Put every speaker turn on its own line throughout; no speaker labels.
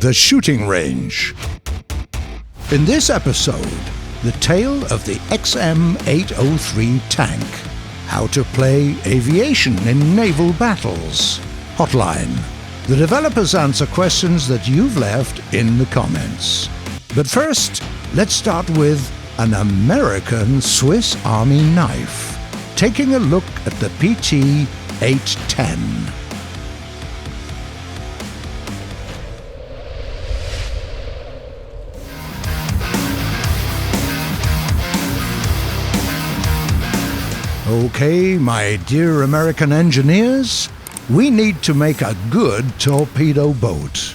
the shooting range. In this episode, the tale of the XM-803 tank, how to play aviation in naval battles, Hotline. The developers answer questions that you've left in the comments. But first, let's start with an American Swiss Army knife, taking a look at the PT-810. Okay, my dear American engineers, we need to make a good torpedo boat.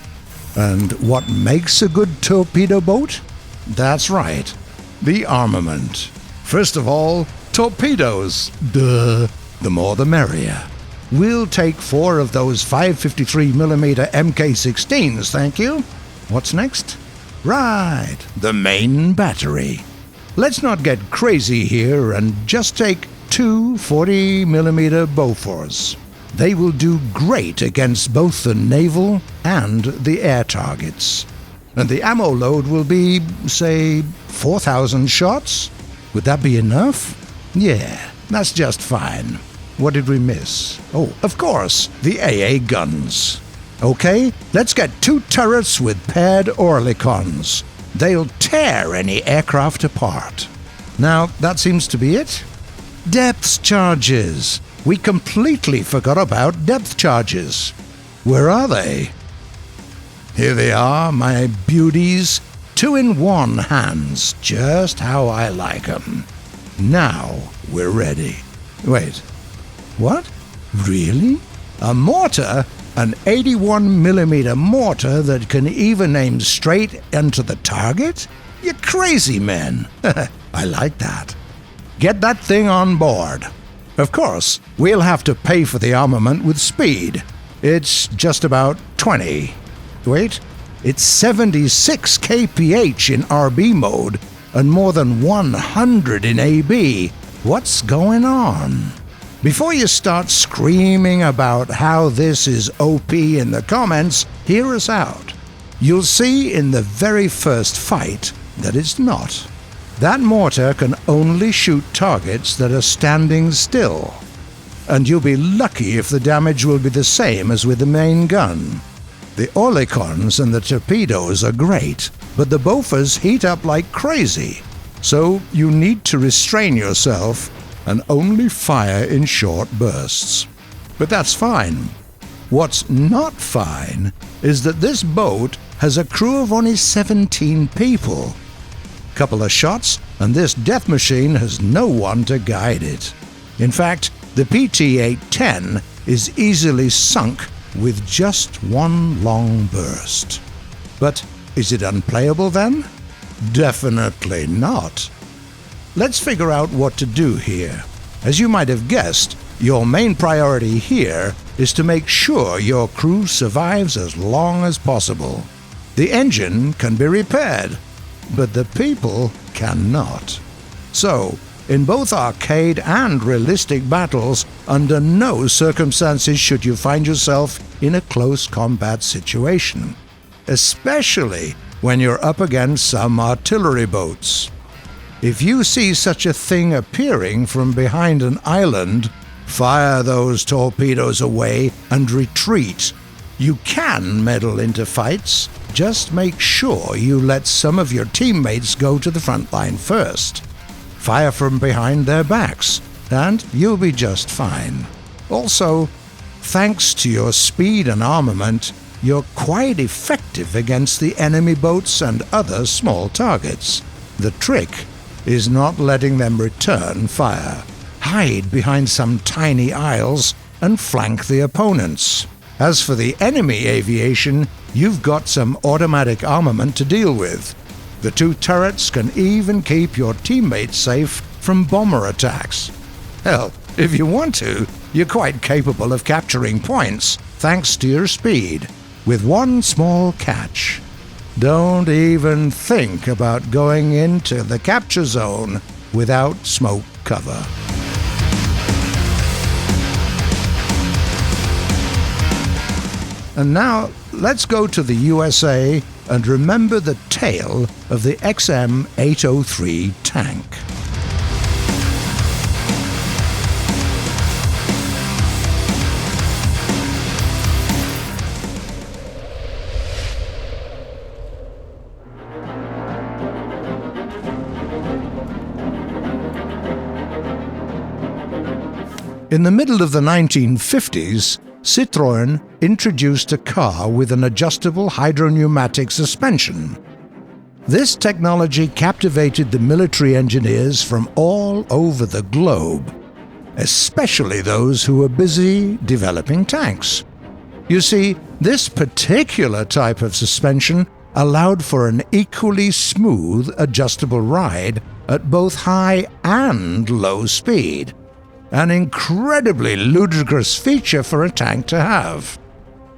And what makes a good torpedo boat? That's right, the armament. First of all, torpedoes. Duh. The more the merrier. We'll take 4 of those 553mm Mk16s, thank you. What's next? Right, the main battery. Let's not get crazy here and just take 2 40mm Bofors. They will do great against both the naval and the air targets. And the ammo load will be, say, 4,000 shots? Would that be enough? Yeah, that's just fine. What did we miss? Oh, of course, the AA guns. Okay, let's get 2 turrets with paired Oerlikons. They'll tear any aircraft apart. Now, that seems to be it. Depth charges. We completely forgot about depth charges. Where are they? Here they are, my beauties. 2-in-1 hands, just how I like 'em. Now we're ready. Wait, what? Really? A mortar? An 81mm mortar that can even aim straight into the target? You crazy men. I like that. Get that thing on board. Of course, we'll have to pay for the armament with speed. It's just about 20. Wait, it's 76 kph in RB mode and more than 100 in AB. What's going on? Before you start screaming about how this is OP in the comments, hear us out. You'll see in the very first fight that it's not. That mortar can only shoot targets that are standing still. And you'll be lucky if the damage will be the same as with the main gun. The Oerlikons and the torpedoes are great, but the Bofors heat up like crazy. So you need to restrain yourself and only fire in short bursts. But that's fine. What's not fine is that this boat has a crew of only 17 people. Couple of shots, and this death machine has no one to guide it. In fact, the PT-810 is easily sunk with just one long burst. But is it unplayable then? Definitely not. Let's figure out what to do here. As you might have guessed, your main priority here is to make sure your crew survives as long as possible. The engine can be repaired, but the people cannot. So, in both arcade and realistic battles, under no circumstances should you find yourself in a close combat situation, especially when you're up against some artillery boats. If you see such a thing appearing from behind an island, fire those torpedoes away and retreat. You can meddle into fights. Just make sure you let some of your teammates go to the front line first. Fire from behind their backs, and you'll be just fine. Also, thanks to your speed and armament, you're quite effective against the enemy boats and other small targets. The trick is not letting them return fire. Hide behind some tiny isles and flank the opponents. As for the enemy aviation, you've got some automatic armament to deal with. The 2 turrets can even keep your teammates safe from bomber attacks. Hell, if you want to, you're quite capable of capturing points thanks to your speed, with one small catch. Don't even think about going into the capture zone without smoke cover. And now, let's go to the USA and remember the tale of the XM-803 tank. In the middle of the 1950s, Citroën introduced a car with an adjustable hydropneumatic suspension. This technology captivated the military engineers from all over the globe, especially those who were busy developing tanks. You see, this particular type of suspension allowed for an equally smooth adjustable ride at both high and low speed. An incredibly ludicrous feature for a tank to have.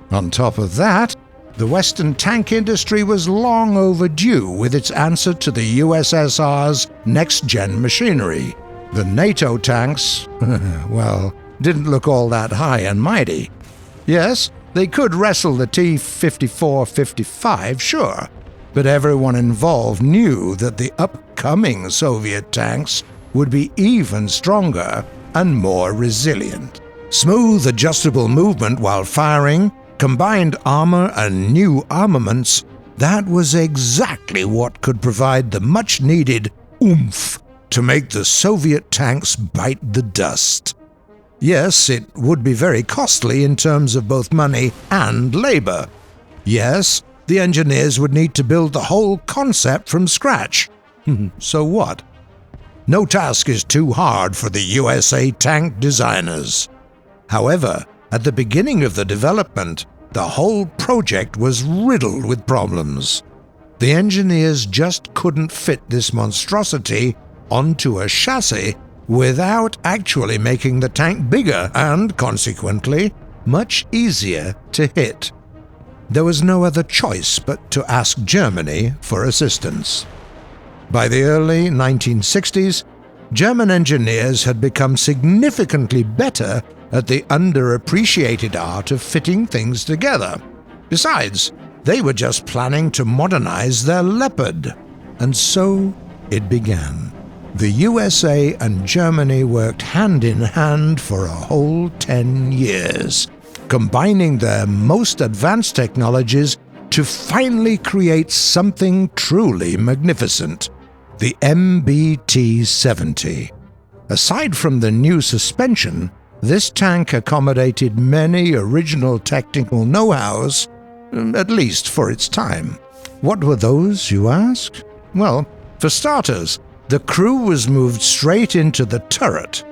On top of that, the Western tank industry was long overdue with its answer to the USSR's next-gen machinery. The NATO tanks, well, didn't look all that high and mighty. Yes, they could wrestle the T-54-55, sure, but everyone involved knew that the upcoming Soviet tanks would be even stronger and more resilient. Smooth adjustable movement while firing, combined armor and new armaments, that was exactly what could provide the much-needed oomph to make the Soviet tanks bite the dust. Yes, it would be very costly in terms of both money and labor. Yes, the engineers would need to build the whole concept from scratch. So what? No task is too hard for the USA tank designers. However, at the beginning of the development, the whole project was riddled with problems. The engineers just couldn't fit this monstrosity onto a chassis without actually making the tank bigger and, consequently, much easier to hit. There was no other choice but to ask Germany for assistance. By the early 1960s, German engineers had become significantly better at the underappreciated art of fitting things together. Besides, they were just planning to modernize their Leopard. And so it began. The USA and Germany worked hand in hand for a whole 10 years, combining their most advanced technologies to finally create something truly magnificent. The MBT-70. Aside from the new suspension, this tank accommodated many original technical know-hows, at least for its time. What were those, you ask? Well, for starters, the crew was moved straight into the turret.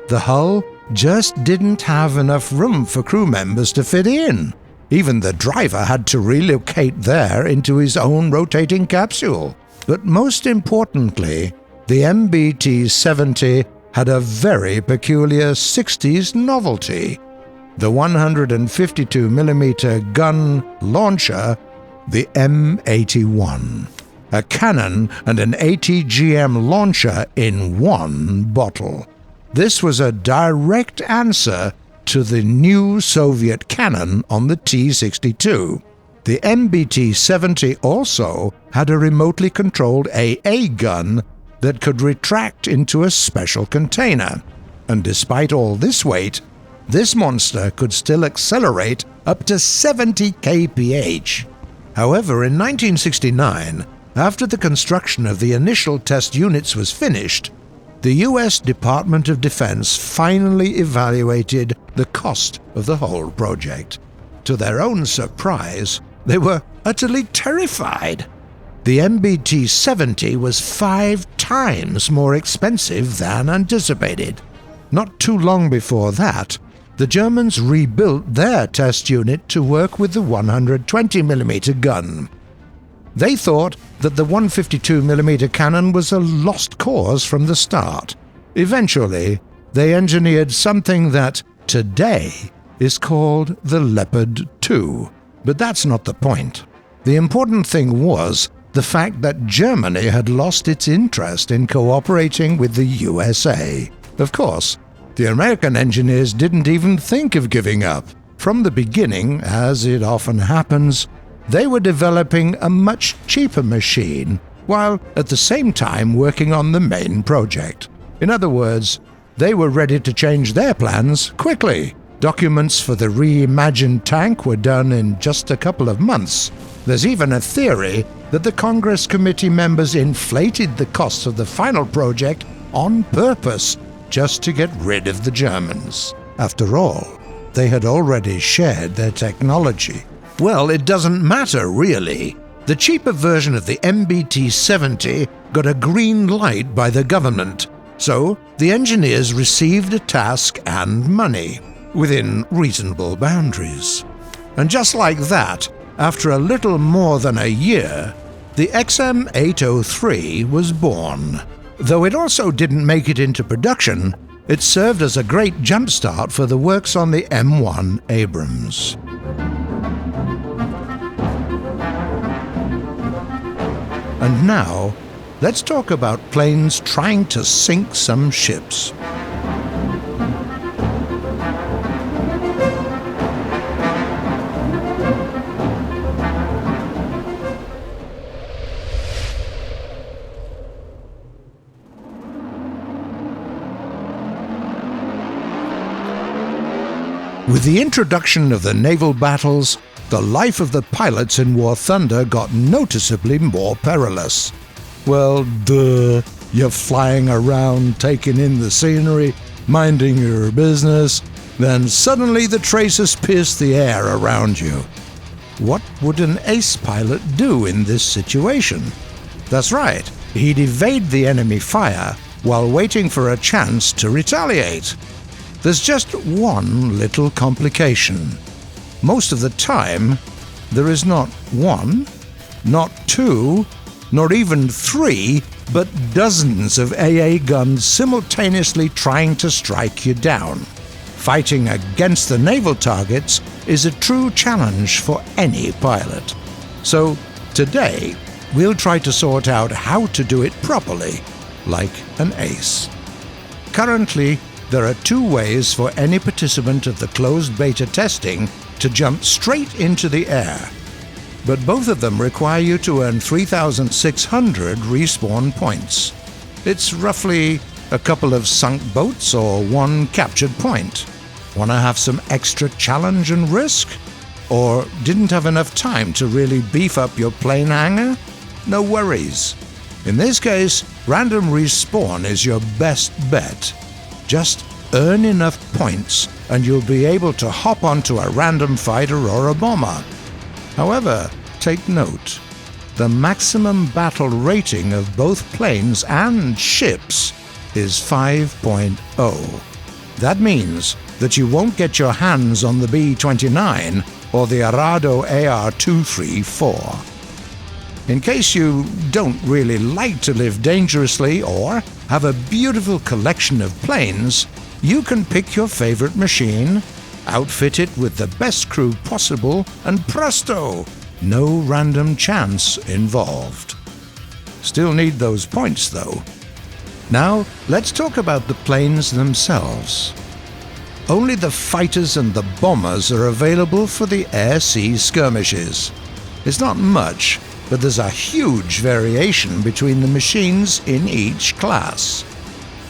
The hull just didn't have enough room for crew members to fit in. Even the driver had to relocate there into his own rotating capsule. But most importantly, the MBT-70 had a very peculiar 60s novelty. The 152mm gun launcher, the M81. A cannon and an ATGM launcher in one bottle. This was a direct answer to the new Soviet cannon on the T-62. The MBT-70 also had a remotely controlled AA gun that could retract into a special container. And despite all this weight, this monster could still accelerate up to 70 kph. However, in 1969, after the construction of the initial test units was finished, the US Department of Defense finally evaluated the cost of the whole project. To their own surprise, they were utterly terrified. The MBT-70 was 5 times more expensive than anticipated. Not too long before that, the Germans rebuilt their test unit to work with the 120mm gun. They thought that the 152mm cannon was a lost cause from the start. Eventually, they engineered something that, today, is called the Leopard 2. But that's not the point. The important thing was the fact that Germany had lost its interest in cooperating with the USA. Of course, the American engineers didn't even think of giving up. From the beginning, as it often happens, they were developing a much cheaper machine, while at the same time working on the main project. In other words, they were ready to change their plans quickly. Documents for the reimagined tank were done in just a couple of months. There's even a theory that the Congress committee members inflated the costs of the final project on purpose, just to get rid of the Germans. After all, they had already shared their technology. Well, it doesn't matter, really. The cheaper version of the MBT-70 got a green light by the government, so the engineers received a task and money, within reasonable boundaries. And just like that, after a little more than a year, the XM803 was born. Though it also didn't make it into production, it served as a great jumpstart for the works on the M1 Abrams. And now, let's talk about planes trying to sink some ships. With the introduction of the naval battles, the life of the pilots in War Thunder got noticeably more perilous. Well, duh, you're flying around, taking in the scenery, minding your business, then suddenly the tracers pierce the air around you. What would an ace pilot do in this situation? That's right, he'd evade the enemy fire while waiting for a chance to retaliate. There's just one little complication. Most of the time, there is not one, not two, nor even three, but dozens of AA guns simultaneously trying to strike you down. Fighting against the naval targets is a true challenge for any pilot. So today, we'll try to sort out how to do it properly, like an ace. Currently, there are two ways for any participant of the closed beta testing to jump straight into the air, but both of them require you to earn 3,600 respawn points. It's roughly a couple of sunk boats or one captured point. Want to have some extra challenge and risk? Or didn't have enough time to really beef up your plane hangar? No worries. In this case, random respawn is your best bet. Just earn enough points and you'll be able to hop onto a random fighter or a bomber. However, take note, the maximum battle rating of both planes and ships is 5.0. That means that you won't get your hands on the B-29 or the Arado AR-234. In case you don't really like to live dangerously or have a beautiful collection of planes, you can pick your favorite machine, outfit it with the best crew possible, and presto! No random chance involved. Still need those points though. Now, let's talk about the planes themselves. Only the fighters and the bombers are available for the air-sea skirmishes. It's not much, but there's a huge variation between the machines in each class.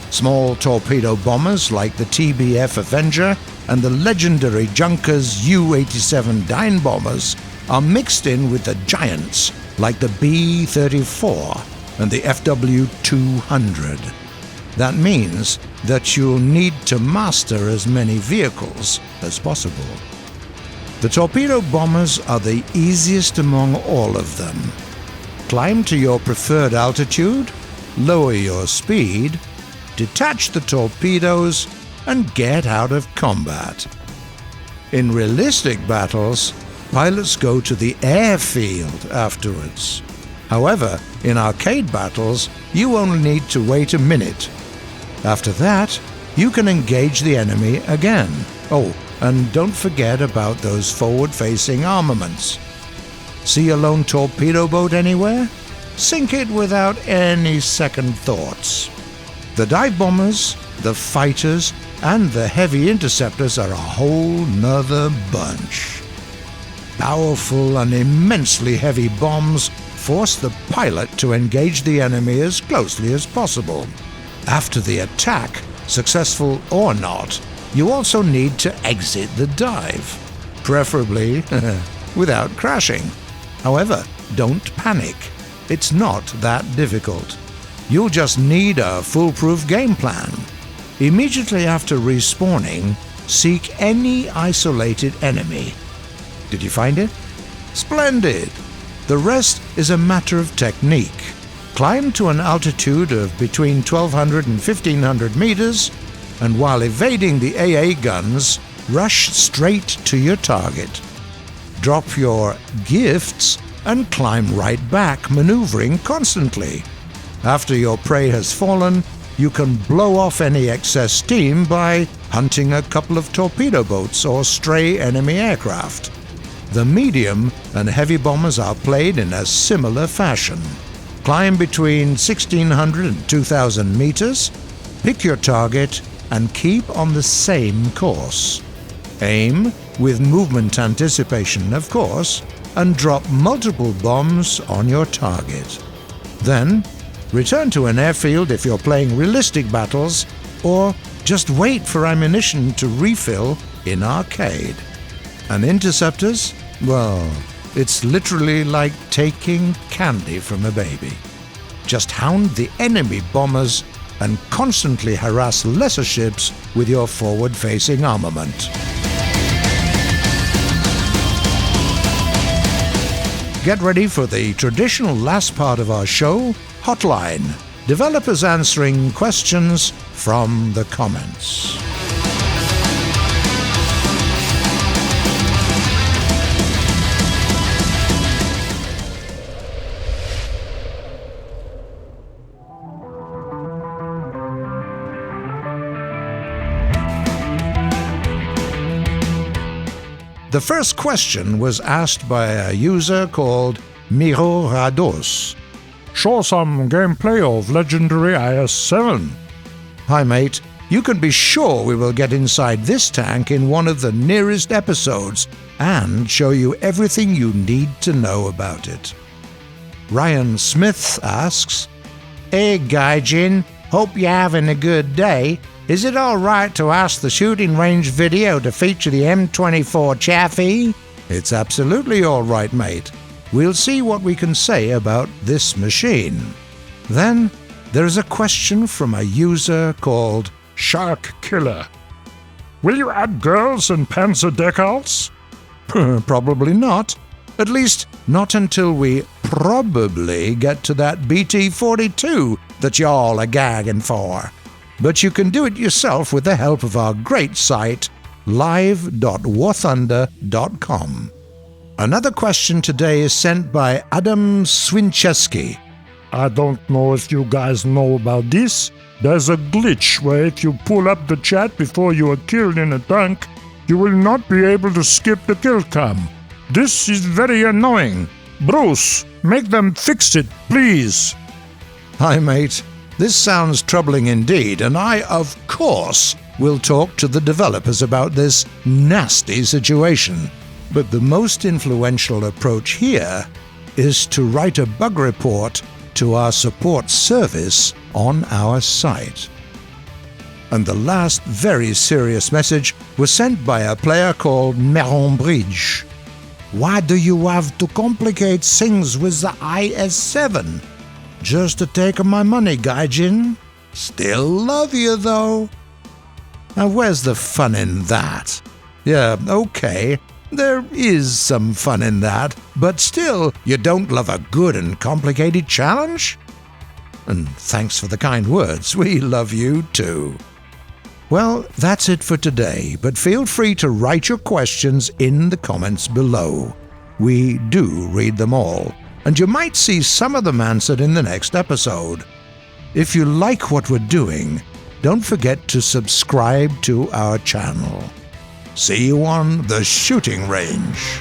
Small torpedo bombers like the TBF Avenger and the legendary Junkers U-87 Dine bombers are mixed in with the giants like the B-34 and the FW-200. That means that you'll need to master as many vehicles as possible. The torpedo bombers are the easiest among all of them. Climb to your preferred altitude, lower your speed, detach the torpedoes, and get out of combat. In realistic battles, pilots go to the airfield afterwards. However, in arcade battles, you only need to wait a minute. After that, you can engage the enemy again. Oh, and don't forget about those forward-facing armaments. See a lone torpedo boat anywhere? Sink it without any second thoughts. The dive bombers, the fighters, and the heavy interceptors are a whole nother bunch. Powerful and immensely heavy bombs force the pilot to engage the enemy as closely as possible. After the attack, successful or not, you also need to exit the dive, preferably without crashing. However, don't panic. It's not that difficult. You'll just need a foolproof game plan. Immediately after respawning, seek any isolated enemy. Did you find it? Splendid! The rest is a matter of technique. Climb to an altitude of between 1,200 and 1,500 meters, and while evading the AA guns, rush straight to your target. Drop your gifts and climb right back, maneuvering constantly. After your prey has fallen, you can blow off any excess steam by hunting a couple of torpedo boats or stray enemy aircraft. The medium and heavy bombers are played in a similar fashion. Climb between 1,600 and 2,000 meters, pick your target, and keep on the same course. Aim, with movement anticipation of course, and drop multiple bombs on your target. Then, return to an airfield if you're playing realistic battles, or just wait for ammunition to refill in arcade. And interceptors? Well, it's literally like taking candy from a baby. Just hound the enemy bombers and constantly harass lesser ships with your forward-facing armament. Get ready for the traditional last part of our show, Hotline. Developers answering questions from the comments. The first question was asked by a user called Miro Rados. Show some gameplay of legendary IS-7. Hi mate, you can be sure we will get inside this tank in one of the nearest episodes and show you everything you need to know about it. Ryan Smith asks, Hey Gaijin, hope you're having a good day. Is it alright to ask the shooting range video to feature the M24 Chaffee? It's absolutely alright, mate. We'll see what we can say about this machine. Then, there is a question from a user called Shark Killer. Will you add girls and panzer decals? Probably not. At least, not until we probably get to that BT-42 that y'all are gagging for. But you can do it yourself with the help of our great site, live.warthunder.com. Another question today is sent by Adam Swincheski. I don't know if you guys know about this. There's a glitch where if you pull up the chat before you are killed in a tank, you will not be able to skip the kill cam. This is very annoying. Bruce, make them fix it, please. Hi, mate. This sounds troubling indeed, and I, of course, will talk to the developers about this nasty situation. But the most influential approach here is to write a bug report to our support service on our site. And the last very serious message was sent by a player called Meron Bridge. Why do you have to complicate things with the IS-7? Just to take my money, Gaijin. Still love you, though. Now, where's the fun in that? Yeah, okay, there is some fun in that, but still, you don't love a good and complicated challenge? And thanks for the kind words, we love you too. Well, that's it for today, but feel free to write your questions in the comments below. We do read them all, and you might see some of them answered in the next episode. If you like what we're doing, don't forget to subscribe to our channel. See you on the shooting range.